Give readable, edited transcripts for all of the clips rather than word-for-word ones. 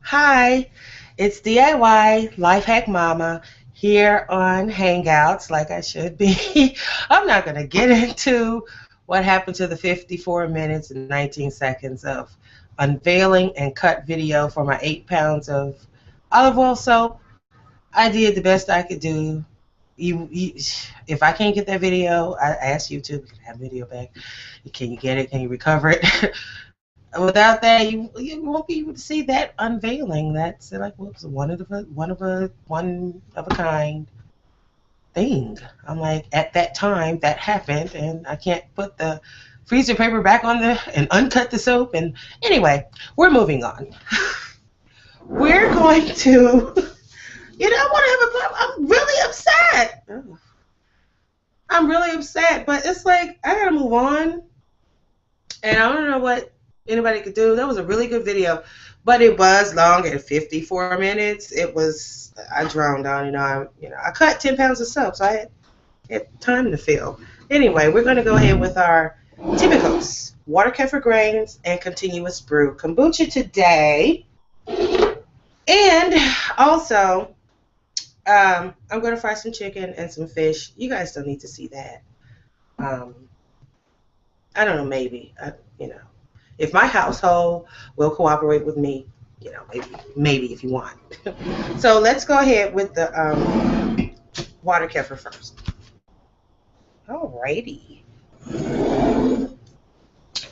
Hi, it's DIY Life Hack Mama here on Hangouts, like I should be. I'm not going to get into what happened to the 54 minutes and 19 seconds of unveiling and cut video for my 8 pounds of olive oil soap. I did the best I could do. You, if I can't get that video, I asked YouTube to have video back. Can you get it? Can you recover it? Without that, you won't be able to see that unveiling. That's like whoops, one of a kind thing. I'm like at that time that happened, and I can't put the freezer paper back on the and uncut the soap. And anyway, we're moving on. We're going to, I want to have a. I'm really upset. I'm really upset, but it's like I gotta move on, and I don't know what anybody could do. That was a really good video, but it was long at 54 minutes. It was I drowned on. I cut 10 pounds of soap, so I had time to fill. Anyway, we're going to go ahead with our tibicos, water kefir grains, and continuous brew kombucha today. And also, I'm going to fry some chicken and some fish. You guys don't need to see that. Um, I don't know, maybe. If my household will cooperate with me, maybe if you want. So let's go ahead with the water kefir first. Alrighty.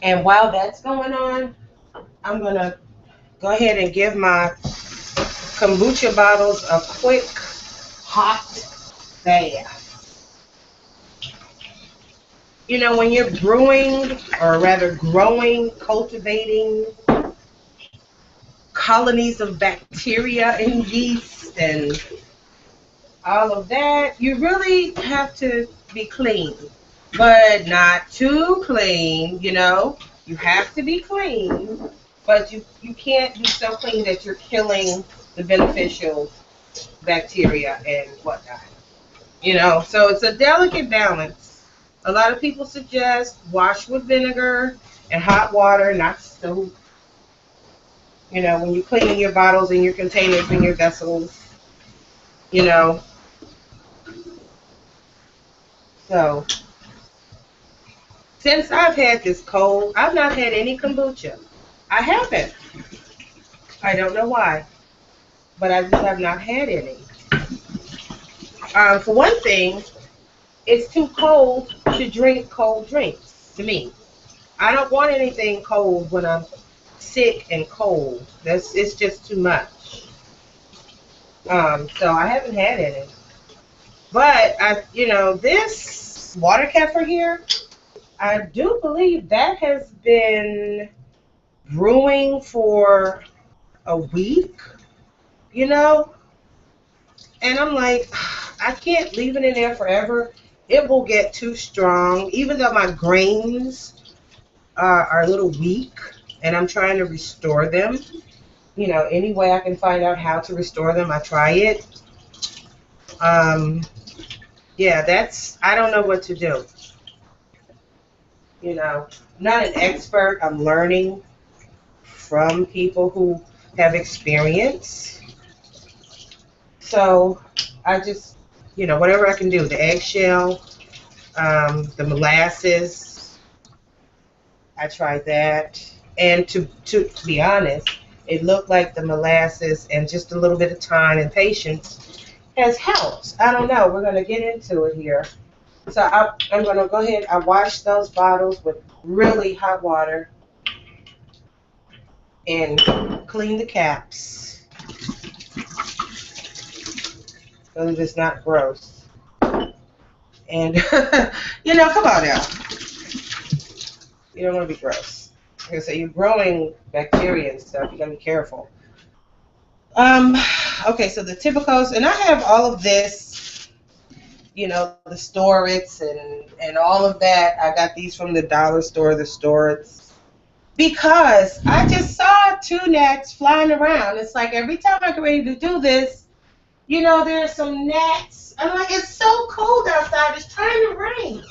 And while that's going on, I'm going to go ahead and give my kombucha bottles a quick hot bath. When you're brewing, or rather growing, cultivating colonies of bacteria and yeast and all of that, you really have to be clean, but not too clean. You have to be clean, but you can't be so clean that you're killing the beneficial bacteria and whatnot. So it's a delicate balance. A lot of people suggest wash with vinegar and hot water, not soap. When you're cleaning your bottles and your containers and your vessels, you know. So, since I've had this cold, I've not had any kombucha. I haven't. I don't know why, but I just have not had any. For one thing, it's too cold to drink cold drinks to me. I don't want anything cold when I'm sick and cold. It's just too much. So I haven't had any. But this water kefir here, I do believe that has been brewing for a week, and I'm like, I can't leave it in there forever. It will get too strong, even though my grains are a little weak, and I'm trying to restore them. Any way I can find out how to restore them, I try it. Yeah, I don't know what to do. Not an expert. I'm learning from people who have experience. So I just, whatever I can do, the eggshell, the molasses, I tried that. And to be honest, it looked like the molasses and just a little bit of time and patience has helped. I don't know. We're going to get into it here. So I'm going to go ahead. I washed those bottles with really hot water and clean the caps so that it's not gross. And, come on now. You don't want to be gross. Like I say, you're growing bacteria and stuff. You got to be careful. Okay, so the tibicos, and I have all of this, the storets and all of that. I got these from the dollar store, the storets, because I just saw two gnats flying around. It's like every time I get ready to do this, there's some gnats. I'm like, it's so cold outside. It's trying to rain.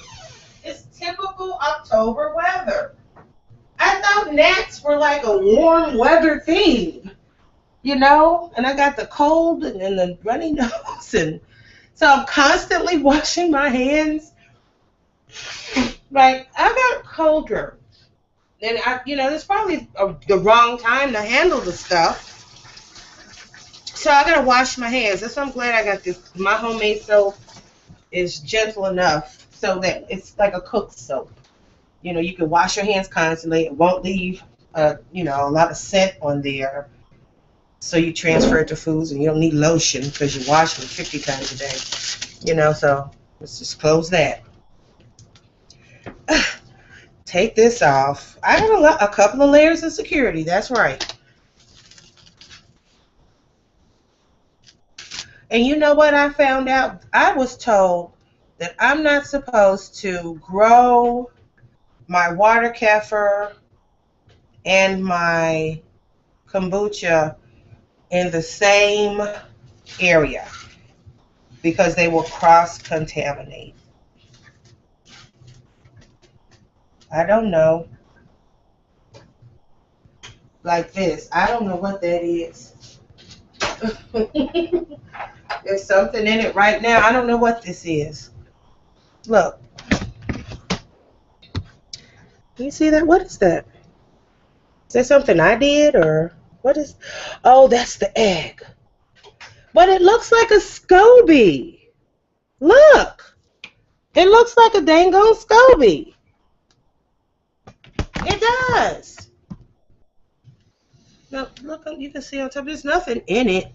It's typical October weather. I thought gnats were like a warm weather thing. and I got the cold and the runny nose, and so I'm constantly washing my hands. Like, I got cold germs, and it's probably the wrong time to handle the stuff. So I gotta wash my hands. That's why I'm glad I got this. My homemade soap is gentle enough so that it's like a cooked soap. You can wash your hands constantly. It won't leave, a lot of scent on there. So you transfer it to foods, and you don't need lotion because you wash them 50 times a day. So let's just close that. Take this off. I got a couple of layers of security. That's right. And you know what I found out? I was told that I'm not supposed to grow my water kefir and my kombucha in the same area because they will cross-contaminate. I don't know. Like this. I don't know what that is. There's something in it right now. I don't know what this is. Look. Can you see that? What is that? Is that something I did, or what is? Oh, that's the egg. But it looks like a scoby. Look. It looks like a dang on scoby. It does. Now, look, you can see on top, there's nothing in it.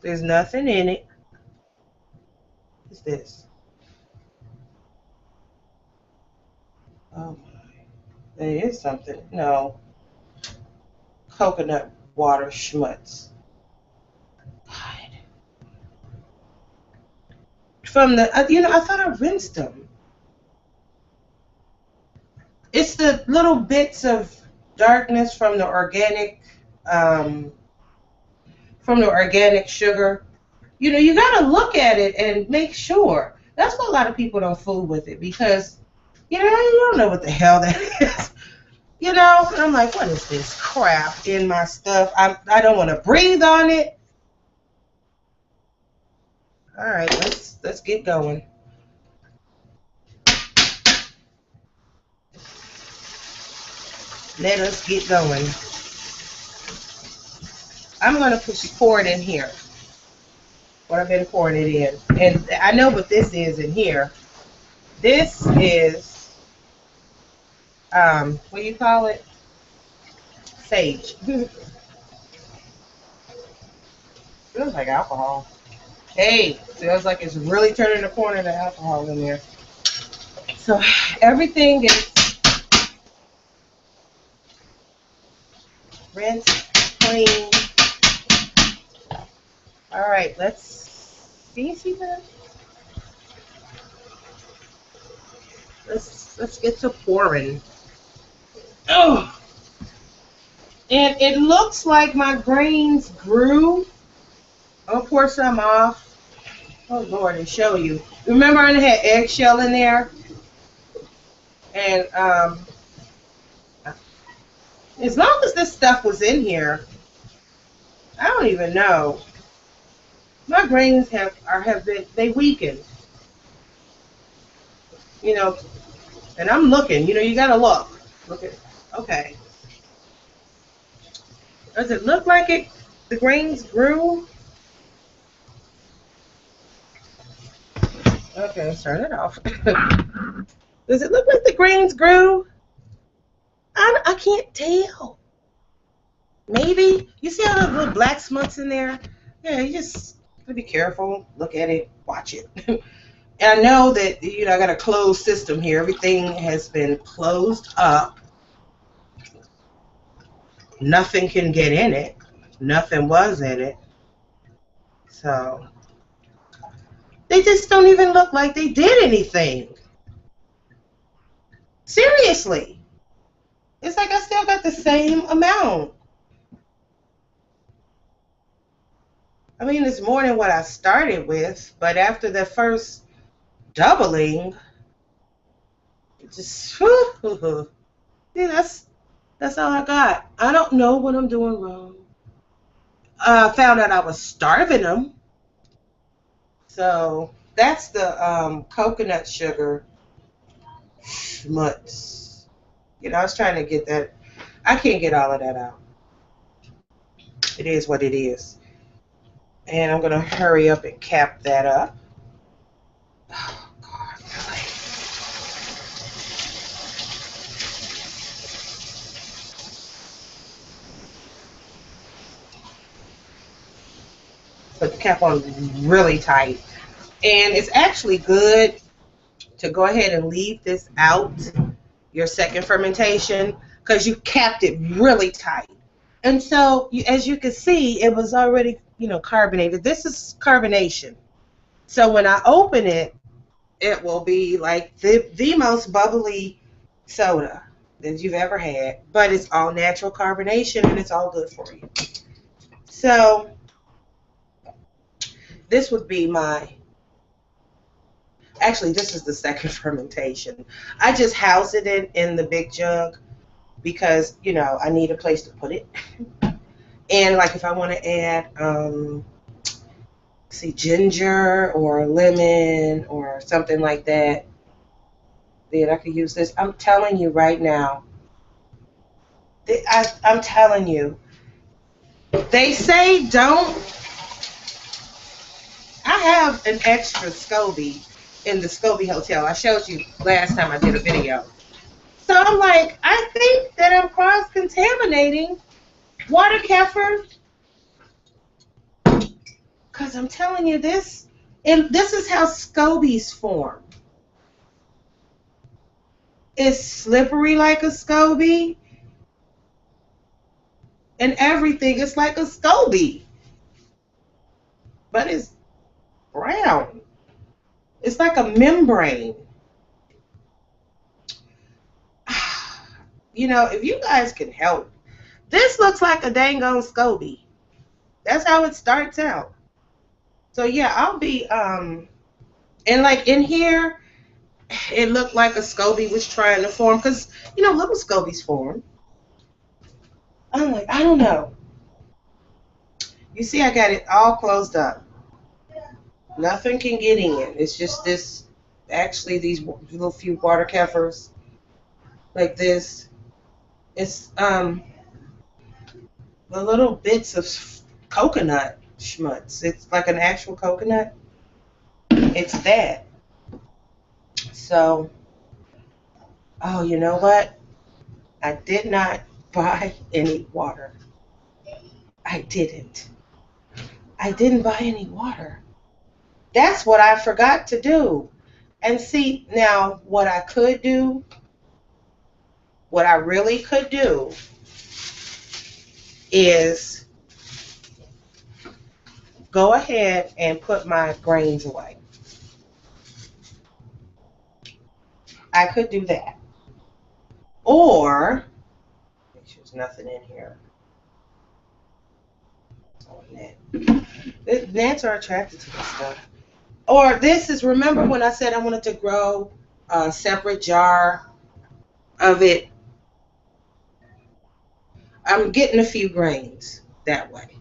There's nothing in it. What's this? Oh my. There is something. No. Coconut water schmutz. God. From the, I thought I rinsed them. It's the little bits of darkness from the organic sugar. You got to look at it and make sure. That's why a lot of people don't fool with it, because, you don't know what the hell that is. And I'm like, what is this crap in my stuff? I don't want to breathe on it. All right, let's get going. Let us get going. I'm going to pour it in here. What I've been pouring it in. And I know what this is in here. This is, what do you call it? Sage. Feels like alcohol. Hey, feels like it's really turning the corner to alcohol in there. So everything is rinse, clean. All right, can you see that? Let's get to pouring. Oh, and it looks like my grains grew. I'll pour some off. Oh Lord, and show you. Remember, I had eggshell in there, and as long as this stuff was in here, I don't even know. My grains have been, they weakened. And I'm looking, you gotta look. Look at, okay. Does it look like the grains grew? Okay, let's turn it off. Does it look like the grains grew? I can't tell. Maybe. You see all those little black smuts in there? Yeah, you just gotta be careful. Look at it. Watch it. And I know that, I got a closed system here. Everything has been closed up. Nothing can get in it. Nothing was in it. So, they just don't even look like they did anything. Seriously. It's like I still got the same amount. I mean, it's more than what I started with, but after the first doubling, it just, yeah, That's all I got. I don't know what I'm doing wrong. Found out I was starving them. So that's the coconut sugar schmutz. You know, I was trying to get that. I can't get all of that out. It is what it is. And I'm going to hurry up and cap that up. Oh, God, really? Put the cap on really tight. And it's actually good to go ahead and leave this out, your second fermentation, because you capped it really tight. And so, as you can see, it was already, carbonated. This is carbonation. So when I open it, it will be like the most bubbly soda that you've ever had. But it's all natural carbonation, and it's all good for you. So this would be actually, this is the second fermentation. I just house it in the big jug because, I need a place to put it. And like if I want to add, ginger or lemon or something like that, then I could use this. I'm telling you right now, I'm telling you, they say don't. I have an extra scoby in the Scoby Hotel. I showed you last time I did a video. So I'm like, I think that I'm cross-contaminating Water Kefir, because I'm telling you this, and this is how scobies form. It's slippery like a scoby, and everything is like a scoby, but it's brown. It's like a membrane. If you guys can help, this looks like a dang on scoby. That's how it starts out. So yeah, I'll be and like in here, it looked like a scoby was trying to form, because little scobies form. I'm like, I don't know. You see, I got it all closed up. Nothing can get in. It's just this. Actually, these little few water kefirs like this. It's the little bits of coconut schmutz. It's like an actual coconut. It's that. So, oh, you know what? I did not buy any water. I didn't. I didn't buy any water. That's what I forgot to do. And see, now what I could do, what I really could do is go ahead and put my grains away. I could do that. Or, make sure there's nothing in here. Gnats are attracted to this stuff. Or this is, remember when I said I wanted to grow a separate jar of it? I'm getting a few grains that way.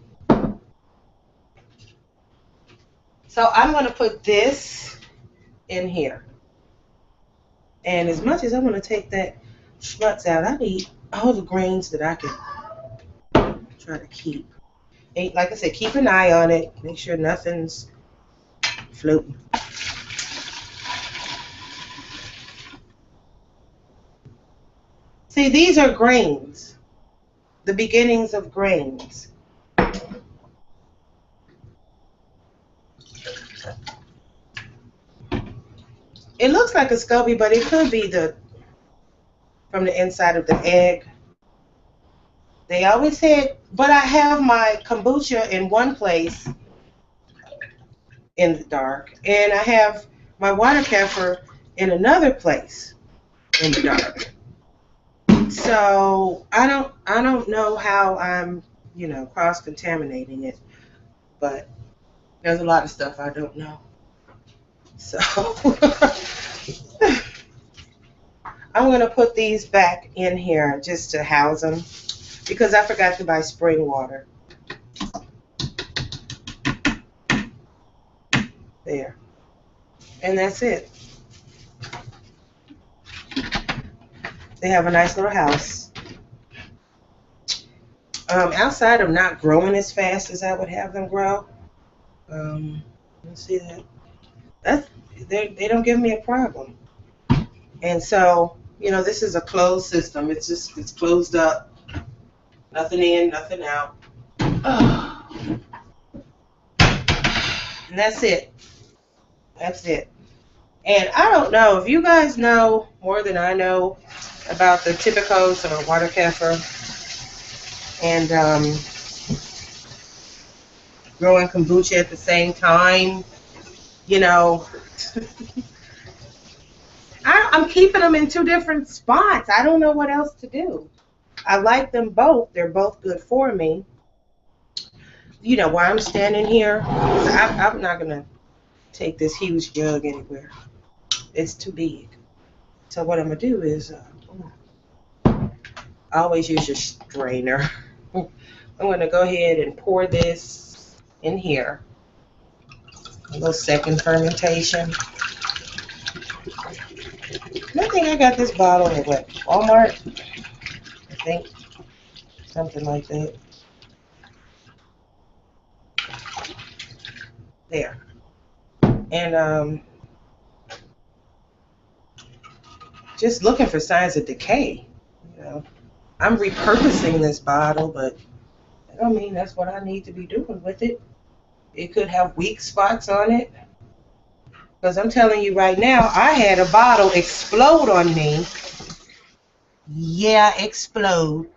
So I'm going to put this in here. And as much as I want to take that schmutz out, I need all the grains that I can try to keep. And like I said, keep an eye on it. Make sure nothing's floating. See, these are grains. The beginnings of grains. It looks like a scoby, but it could be from the inside of the egg. They always said, but I have my kombucha in one place in the dark, and I have my water kefir in another place in the dark. So I don't know how I'm, cross-contaminating it, but there's a lot of stuff I don't know. So I'm going to put these back in here just to house them because I forgot to buy spring water. There. And that's it. They have a nice little house. Outside, I'm not growing as fast as I would have them grow. Let's see that. They don't give me a problem. And so, you know, this is a closed system. It's closed up. Nothing in, nothing out. Oh. And that's it. That's it. And I don't know if you guys know more than I know about the tibicos or water kefir and growing kombucha at the same time. You know, I'm keeping them in two different spots. I don't know what else to do. I like them both. They're both good for me. You know, while I'm standing here, I'm not going to take this huge jug anywhere. It's too big. So what I'm going to do is, always use your strainer. I'm going to go ahead and pour this in here. A little second fermentation. I think I got this bottle at what, Walmart? I think. Something like that. There. And just looking for signs of decay. You know, I'm repurposing this bottle, but I don't mean that's what I need to be doing with it. It could have weak spots on it. Because I'm telling you right now, I had a bottle explode on me. Yeah, explode.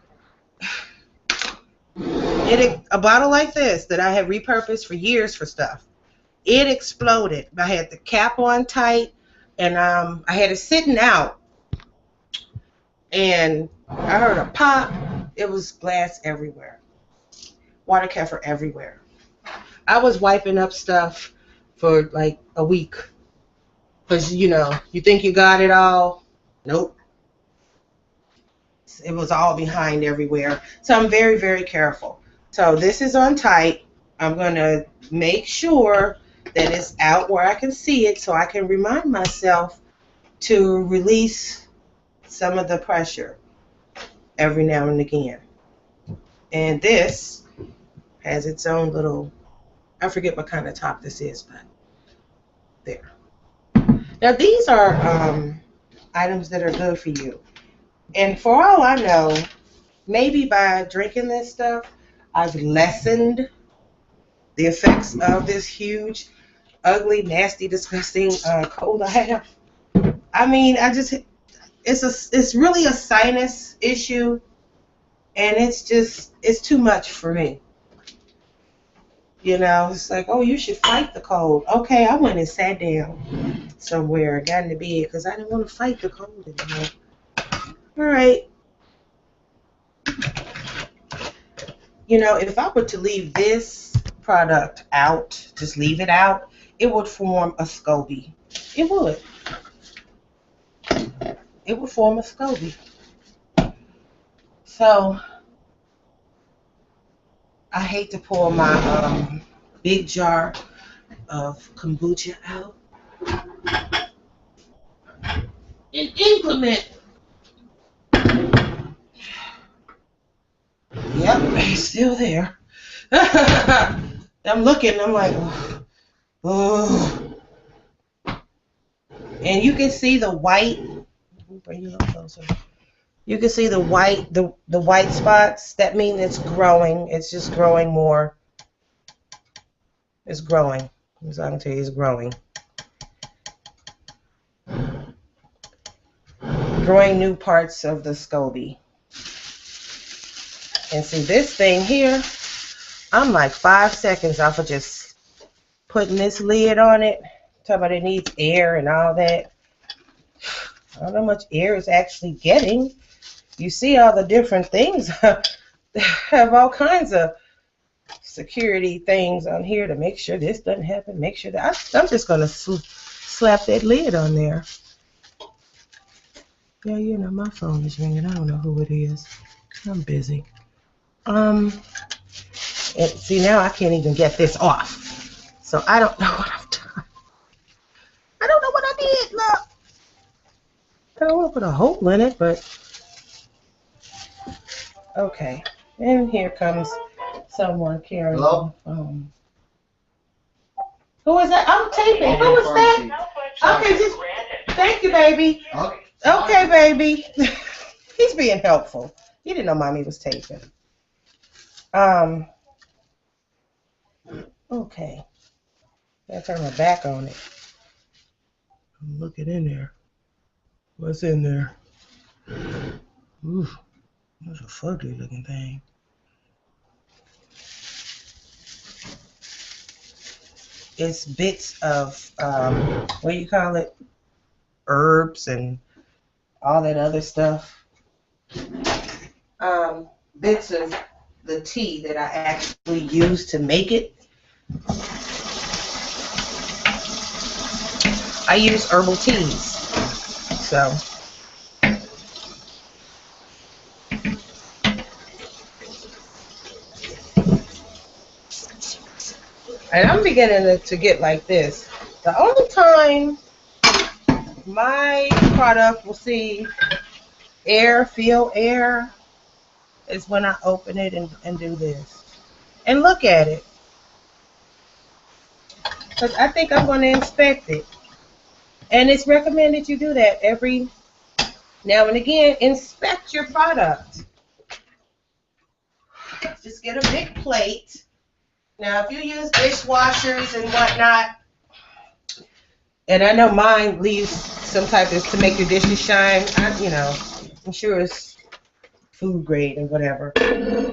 A bottle like this that I had repurposed for years for stuff. It exploded. I had the cap on tight, and I had it sitting out. And I heard a pop. It was glass everywhere. Water kefir everywhere. I was wiping up stuff for like a week. Because, you know, you think you got it all. Nope. It was all behind everywhere. So I'm very, very careful. So this is on tight. I'm going to make sure that it's out where I can see it so I can remind myself to release some of the pressure every now and again. And this has its own little, I forget what kind of top this is, but there. Now these are items that are good for you. And for all I know, maybe by drinking this stuff, I've lessened the effects of this huge, ugly, nasty, disgusting cold I have. I mean, it's really a sinus issue, and it's too much for me. You know, it's like, oh, you should fight the cold. Okay, I went and sat down somewhere, got in the bed because I didn't want to fight the cold anymore. All right. You know, if I were to leave this product out, just leave it out, it would form a scoby. It would. It would form a scoby. So, I hate to pour my big jar of kombucha out. An inclement. Yep, it's still there. I'm looking, I'm like, oh. And you can see the white. Bring it up closer. You can see the white spots. That means it's growing. It's just growing more. It's growing. As I can tell you, it's growing. Growing new parts of the scoby. And see this thing here, I'm like 5 seconds off of just putting this lid on it. Talking about it needs air and all that. I don't know how much air it's actually getting. You see all the different things. Have all kinds of security things on here to make sure this doesn't happen. Make sure that I'm just going to slap that lid on there. Yeah, you know, my phone is ringing. I don't know who it is. I'm busy. And see, now I can't even get this off. So I don't know what I've done. I don't know what I did. Look. I don't want to put a hole in it, but okay. And here comes someone carrying the phone. Who is that? I'm taping. Who is that? Okay, just thank you, baby. Okay, baby. He's being helpful. He didn't know mommy was taping. Okay. I turn my back on it. I'm looking in there. What's in there? Ooh, that's a fugly looking thing. It's bits of what do you call it? Herbs and all that other stuff. Bits of the tea that I actually use to make it. I use herbal teas. So and I'm beginning to get like this. The only time my product will see air, feel air, is when I open it and do this. And look at it. Because I think I'm going to inspect it. And it's recommended you do that every now and again. Inspect your product. Just get a big plate. Now, if you use dishwashers and whatnot, and I know mine leaves some type of to make your dishes shine. I'm sure it's food grade or whatever.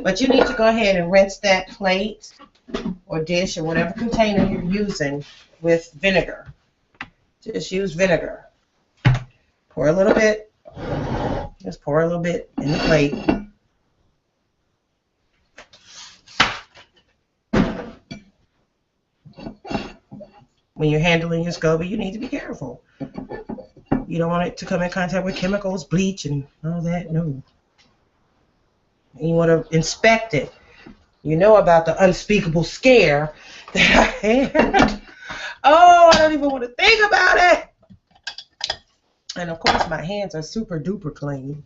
But you need to go ahead and rinse that plate or dish or whatever container you're using with vinegar. Just use vinegar. Pour a little bit. Just pour a little bit in the plate. When you're handling your scoby, you need to be careful. You don't want it to come in contact with chemicals, bleach, and all that. No. And you want to inspect it. You know about the unspeakable scare that I had. Oh, I don't even want to think about it. And of course, my hands are super duper clean.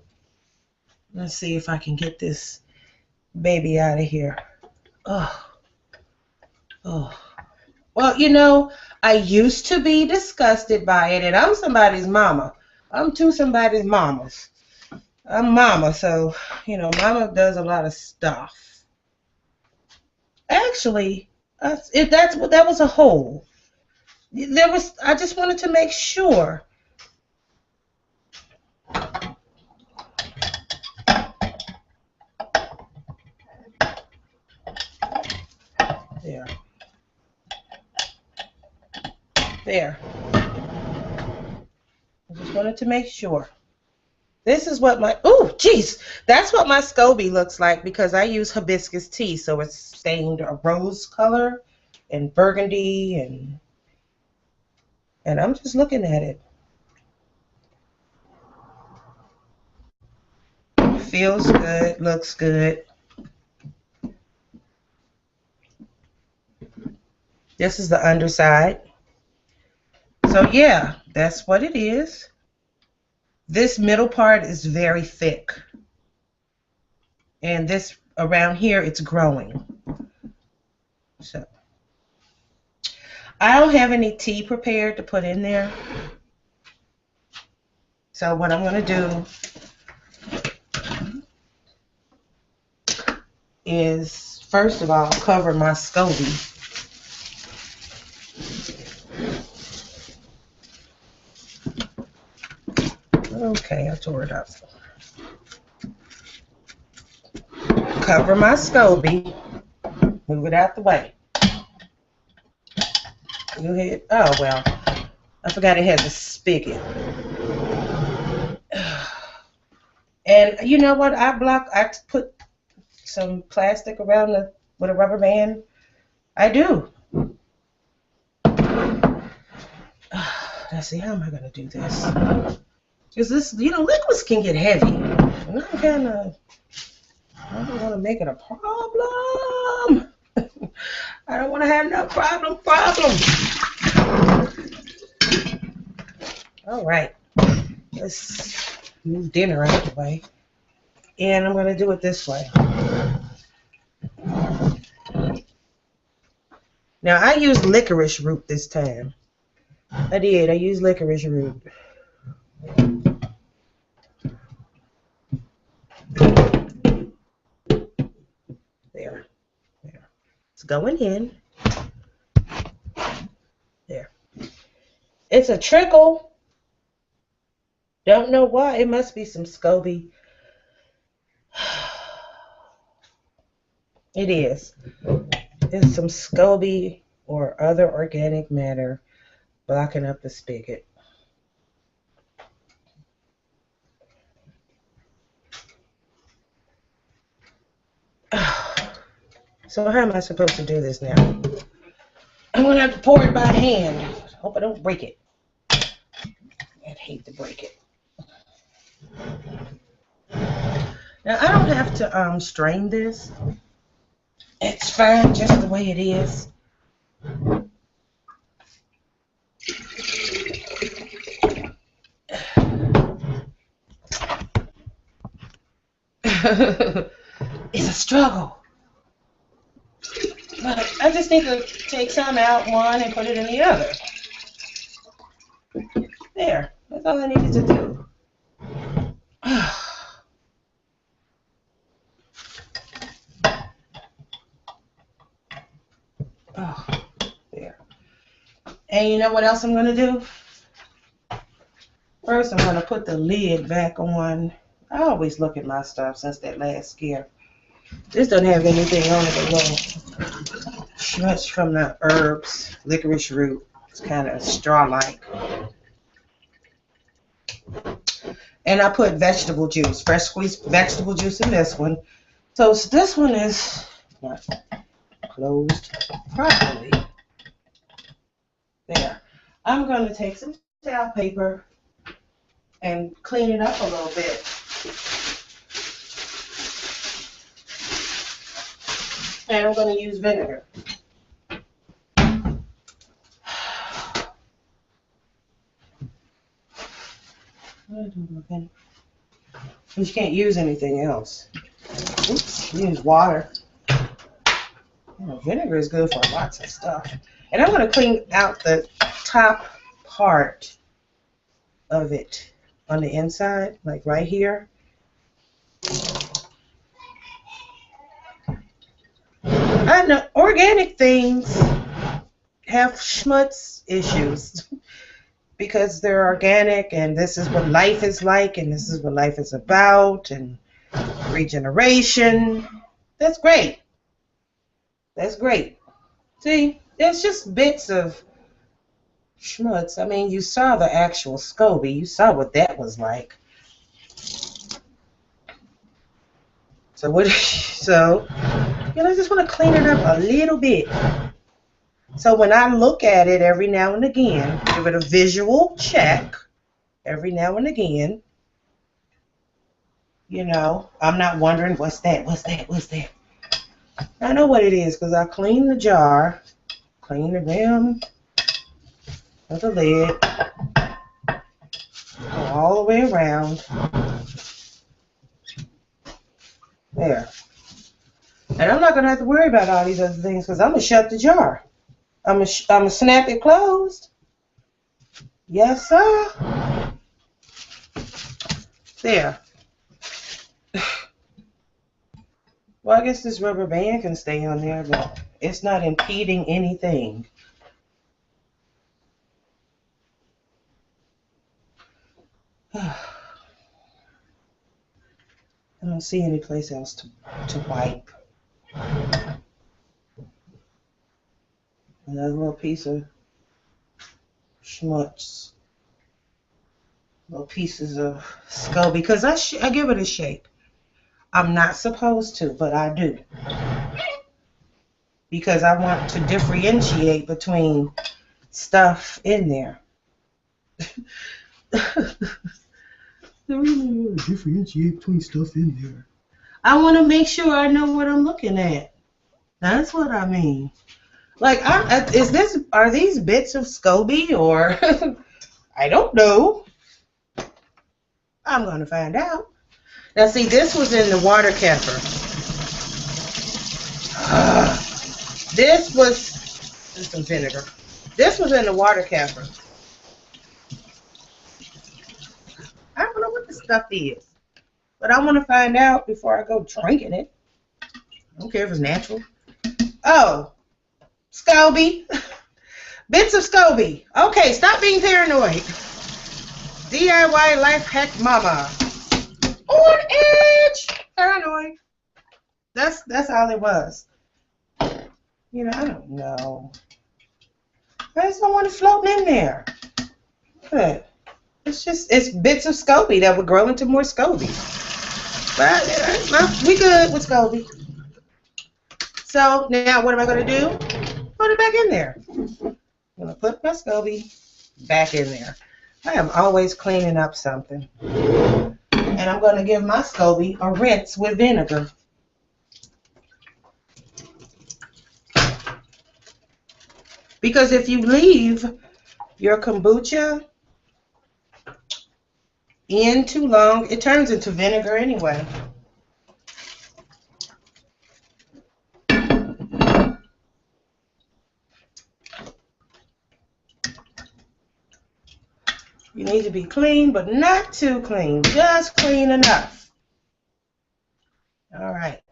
Let's see if I can get this baby out of here. Oh. Well, I used to be disgusted by it, and I'm somebody's mama. I'm two somebody's mamas. I'm mama, so, mama does a lot of stuff. Actually, that was a hole. I just wanted to make sure. There. I just wanted to make sure. This is what that's what my scoby looks like because I use hibiscus tea, so it's stained a rose color and burgundy, and I'm just looking at it. Feels good, looks good. This is the underside. So yeah, that's what it is. This middle part is very thick. And this around here, it's growing. So I don't have any tea prepared to put in there. So what I'm going to do is, first of all, cover my scoby. Okay, I tore it up. Cover my scoby. Move it out the way. I forgot it has a spigot. And you know what? I put some plastic around with a rubber band. I do. Let's see, how am I going to do this? Because this, liquids can get heavy. And I don't want to make it a problem. I don't want to have no problem. All right. Let's move dinner out of the way. And I'm going to do it this way. Now, I used licorice root this time. I did. I used licorice root. There. It's going in. There. It's a trickle. Don't know why. It must be some scoby. It is. It's some scoby or other organic matter blocking up the spigot. So how am I supposed to do this now? I'm going to have to pour it by hand. Hope I don't break it. I'd hate to break it. Now, I don't have to strain this. It's fine just the way it is. It's a struggle. But I just need to take some out one and put it in the other. There. That's all I needed to do. Oh, there. And you know what else I'm going to do? First, I'm going to put the lid back on. I always look at my stuff since that last scare. This doesn't have anything on it alone. Much from the herbs, licorice root. It's kind of straw-like. And I put vegetable juice, fresh squeezed vegetable juice in this one. So this one is not closed properly. There. I'm going to take some towel paper and clean it up a little bit. And I'm going to use vinegar. You can't use anything else. Oops, use water. Vinegar is good for lots of stuff. And I'm going to clean out the top part of it on the inside, like right here. I know organic things have schmutz issues because they're organic and this is what life is like and this is what life is about and regeneration. That's great. That's great. See, there's just bits of schmutz. I mean, you saw the actual scoby. You saw what that was like. So I just want to clean it up a little bit. So when I look at it every now and again, give it a visual check every now and again. I'm not wondering what's that. I know what it is because I clean the jar, clean the rim of the lid, go all the way around. There. And I'm not going to have to worry about all these other things because I'm going to shut the jar. I'm going to snap it closed. Yes, sir. There. Well, I guess this rubber band can stay on there, but it's not impeding anything. I don't see any place else to wipe. Another little piece of schmutz. Little pieces of scoby. Because I give it a shake. I'm not supposed to, but I do. Because I want to differentiate between stuff in there. So we don't differentiate between stuff in there. I want to make sure I know what I'm looking at. That's what I mean. Like, are these bits of SCOBY or I don't know. I'm going to find out. Now, see, this was in the Water Kefir. This was some vinegar. This was in the Water Kefir. I don't know what the stuff is, but I want to find out before I go drinking it. I don't care if it's natural. Oh, SCOBY. Bits of SCOBY. Okay, stop being paranoid. DIY life hack mama. On edge. Paranoid. That's all it was. You know, I don't know. I just don't want it floating in there. Good. It's bits of SCOBY that would grow into more SCOBY. But we good with SCOBY. So now what am I going to do? Put it back in there. I'm going to put my SCOBY back in there. I am always cleaning up something. And I'm going to give my SCOBY a rinse with vinegar. Because if you leave your kombucha in too long, it turns into vinegar anyway. You need to be clean, but not too clean. Just clean enough. All right.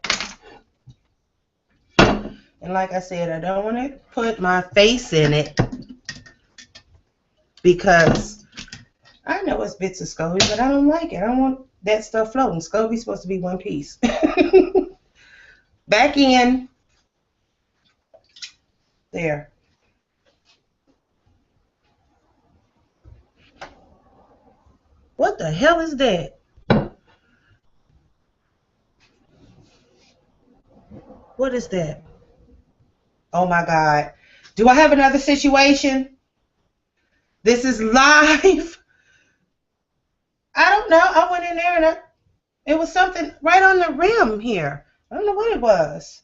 And like I said, I don't want to put my face in it because I know it's bits of SCOBY, but I don't like it. I don't want that stuff floating. SCOBY's supposed to be one piece. Back in. There. What the hell is that? What is that? Oh my God. Do I have another situation? This is live. I don't know. I went in there and it was something right on the rim here. I don't know what it was.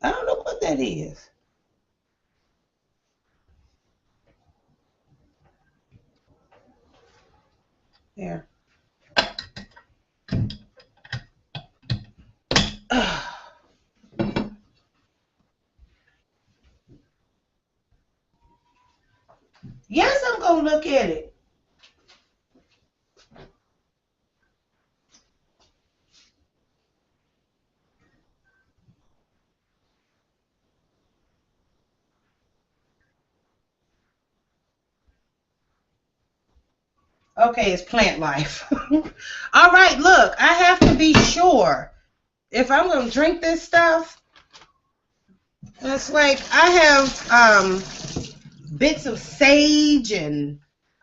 I don't know what that is. There. Yes, I'm going to look at it. Okay, it's plant life. All right, look, I have to be sure if I'm going to drink this stuff. It's like I have bits of sage and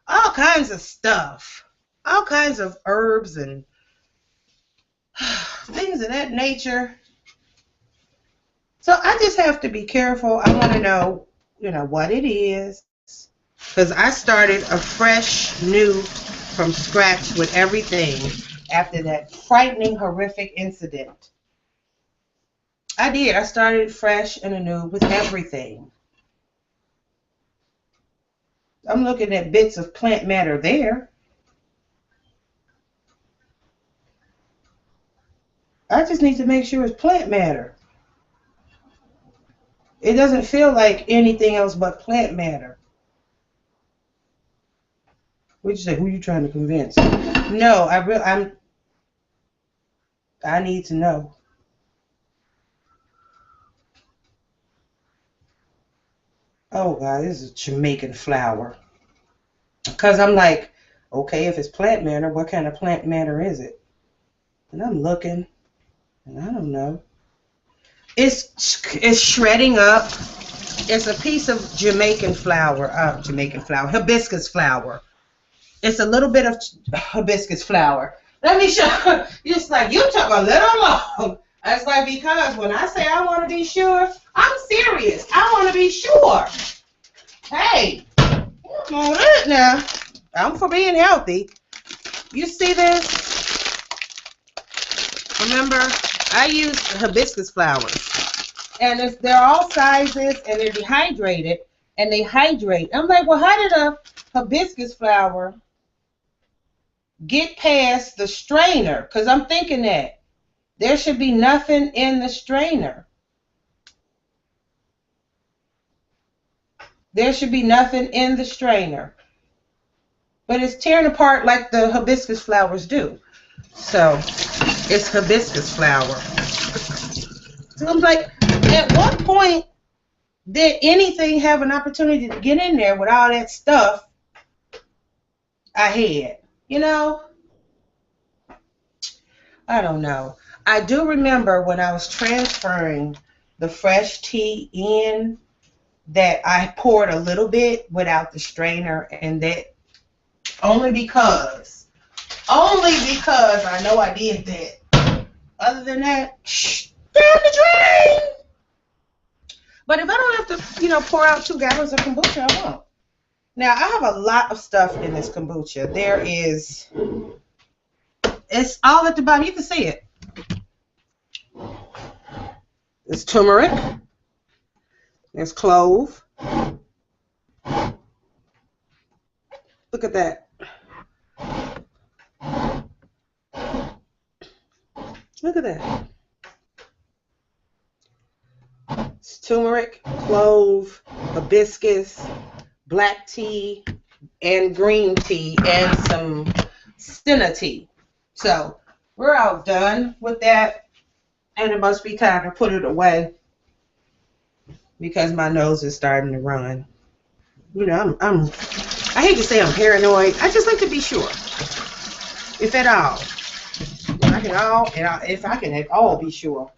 all kinds of stuff, all kinds of herbs and things of that nature. So I just have to be careful. I want to know, what it is. Because I started a fresh, new, from scratch with everything after that frightening, horrific incident. I did. I started fresh and anew with everything. I'm looking at bits of plant matter there. I just need to make sure it's plant matter. It doesn't feel like anything else but plant matter. What'd you say? Who are you trying to convince? No, I need to know. Oh God, this is Jamaican flower. Because I'm like, okay, if it's plant matter, what kind of plant matter is it? And I'm looking, and I don't know. It's shredding up. It's a piece of hibiscus flower. It's a little bit of hibiscus flower. Let me show you. It's like, you took a little long. It's like, because when I say I want to be sure, I'm serious. I want to be sure. Hey, all right now. I'm for being healthy. You see this? Remember, I use hibiscus flowers. And they're all sizes, and they're dehydrated, and they hydrate. I'm like, well, how did a hibiscus flower get past the strainer? Because I'm thinking that there should be nothing in the strainer. There should be nothing in the strainer. But it's tearing apart like the hibiscus flowers do. So it's hibiscus flower. So I'm like, at what point did anything have an opportunity to get in there with all that stuff I had? You know? I don't know. I do remember when I was transferring the fresh tea in, that I poured a little bit without the strainer, and that only because I know I did that. Other than that, down the drain. But if I don't have to, pour out 2 gallons of kombucha, I won't. Now, I have a lot of stuff in this kombucha. It's all at the bottom. You can see it. There's turmeric. There's clove. Look at that. Look at that. It's turmeric, clove, hibiscus, black tea, and green tea, and some senna tea. So we're all done with that, and it must be time to put it away because my nose is starting to run. I hate to say I'm paranoid. I just like to be sure, if at all. If I can at all be sure.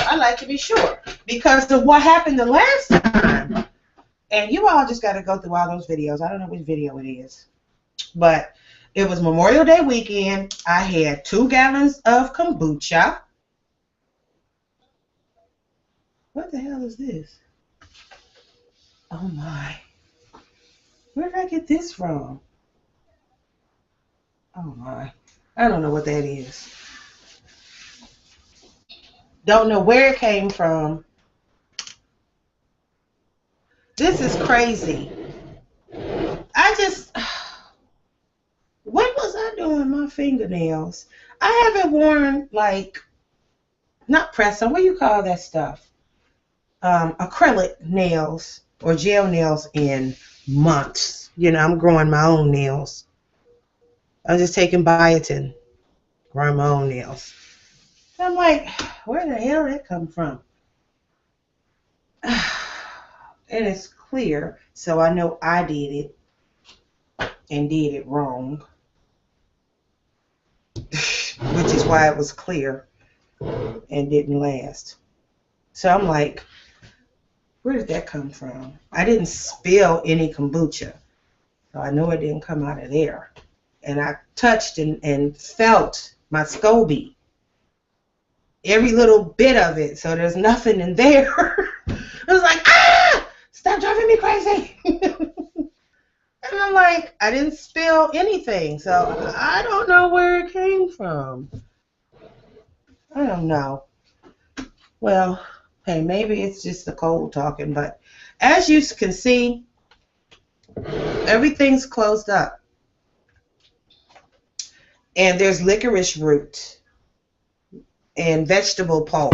I like to be sure because of what happened the last time. And you all just got to go through all those videos. I don't know which video it is. But it was Memorial Day weekend. I had 2 gallons of kombucha. What the hell is this? Oh my. Where did I get this from? Oh my. I don't know what that is. Don't know where it came from. This is crazy. When was I doing my fingernails? I haven't worn, not press-on, what do you call that stuff? Acrylic nails or gel nails in months. I'm growing my own nails. I'm just taking biotin, growing my own nails. I'm like, where the hell did that come from? And it's clear, so I know I did it and did it wrong. Which is why it was clear and didn't last. So I'm like, where did that come from? I didn't spill any kombucha, so I know it didn't come out of there. And I touched and felt my scoby. Every little bit of it, so there's nothing in there. I was like, stop driving me crazy. And I'm like, I didn't spill anything, so I don't know where it came from. I don't know. Well, hey, maybe it's just the cold talking, but as you can see, everything's closed up. And there's licorice root and vegetable pulp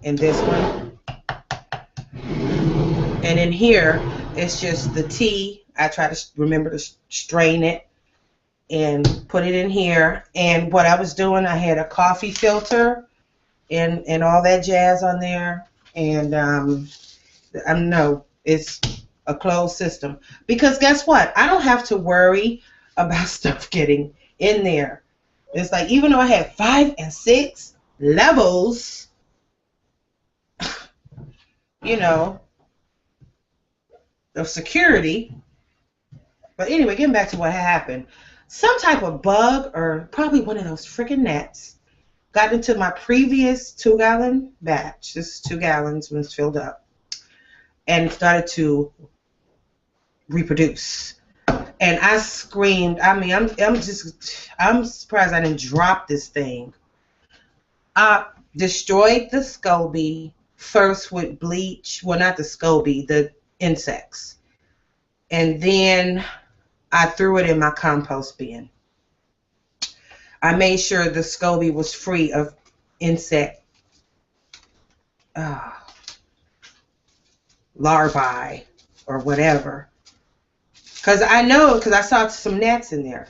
in this one. And in here, it's just the tea. I try to remember to strain it and put it in here. And what I was doing, I had a coffee filter and all that jazz on there. And I know it's a closed system. Because guess what? I don't have to worry about stuff getting in there. It's like, even though I had 5 and 6 levels, of security. But anyway, getting back to what happened. Some type of bug, or probably one of those freaking gnats, got into my previous 2-gallon batch. This is 2 gallons when it's filled up, and started to reproduce. And I screamed. I mean, I'm surprised I didn't drop this thing. I destroyed the scoby first with bleach. Well, not the scoby, the insects. And then I threw it in my compost bin. I made sure the scoby was free of insect larvae or whatever. Because I saw some gnats in there.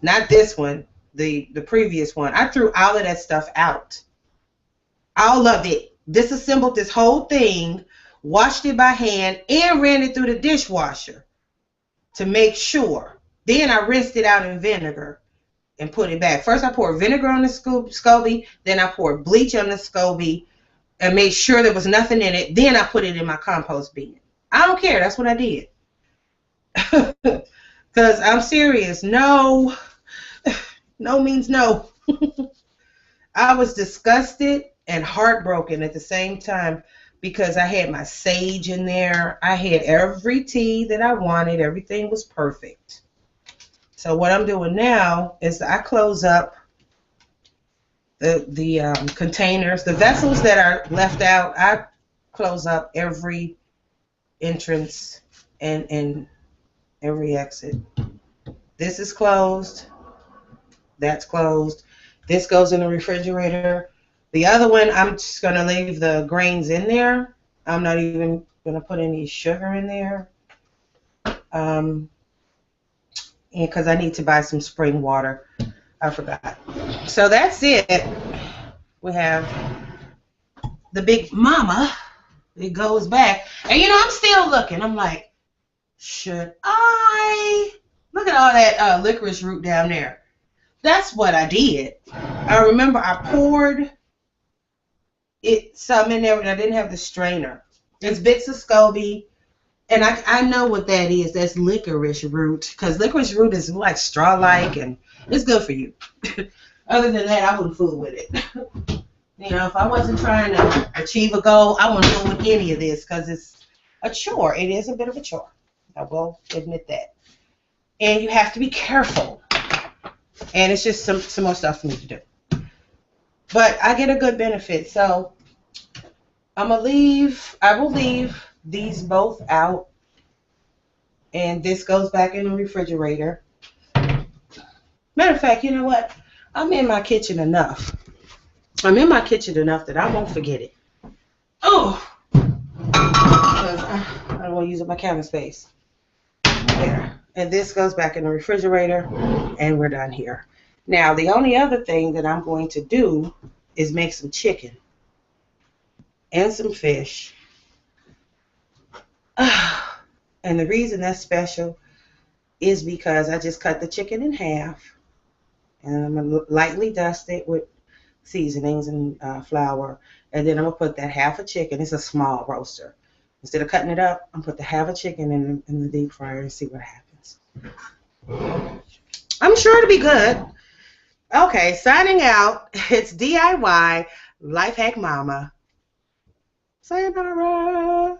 Not this one, the previous one. I threw all of that stuff out. All of it. Disassembled this whole thing, washed it by hand, and ran it through the dishwasher to make sure. Then I rinsed it out in vinegar and put it back. First I poured vinegar on the scoby, then I poured bleach on the scoby and made sure there was nothing in it. Then I put it in my compost bin. I don't care. That's what I did. Because I'm serious. No means no. I was disgusted and heartbroken at the same time because I had my sage in there. I had every tea that I wanted. Everything was perfect. So what I'm doing now is I close up the containers, the vessels that are left out. I close up every entrance and every exit. This is closed. That's closed. This goes in the refrigerator. The other one, I'm just going to leave the grains in there. I'm not even going to put any sugar in there. Because I need to buy some spring water. I forgot. So that's it. We have the big mama. It goes back. And you know, I'm still looking. I'm like, should I? Look at all that licorice root down there. That's what I did. I remember I poured some in there, and I didn't have the strainer. It's bits of scoby, and I know what that is. That's licorice root, because licorice root is like straw-like, and it's good for you. Other than that, I wouldn't fool with it. You know, if I wasn't trying to achieve a goal, I wouldn't fool with any of this, because it's a chore. It is a bit of a chore. I will admit that. And you have to be careful. And it's just some more stuff for me to do. But I get a good benefit. So I will leave these both out. And this goes back in the refrigerator. Matter of fact, you know what? I'm in my kitchen enough. I'm in my kitchen enough that I won't forget it. Oh! Because I don't want to use up my counter space. There. And this goes back in the refrigerator, and we're done here. Now, the only other thing that I'm going to do is make some chicken and some fish. And the reason that's special is because I just cut the chicken in half, and I'm going to lightly dust it with seasonings and flour, and then I'm going to put that half a chicken. It's a small roaster. Instead of cutting it up, I'm going to put the half a chicken in the deep fryer and see what happens. I'm sure it'll be good. Okay, signing out. It's DIY Life Hack Mama. Sayonara.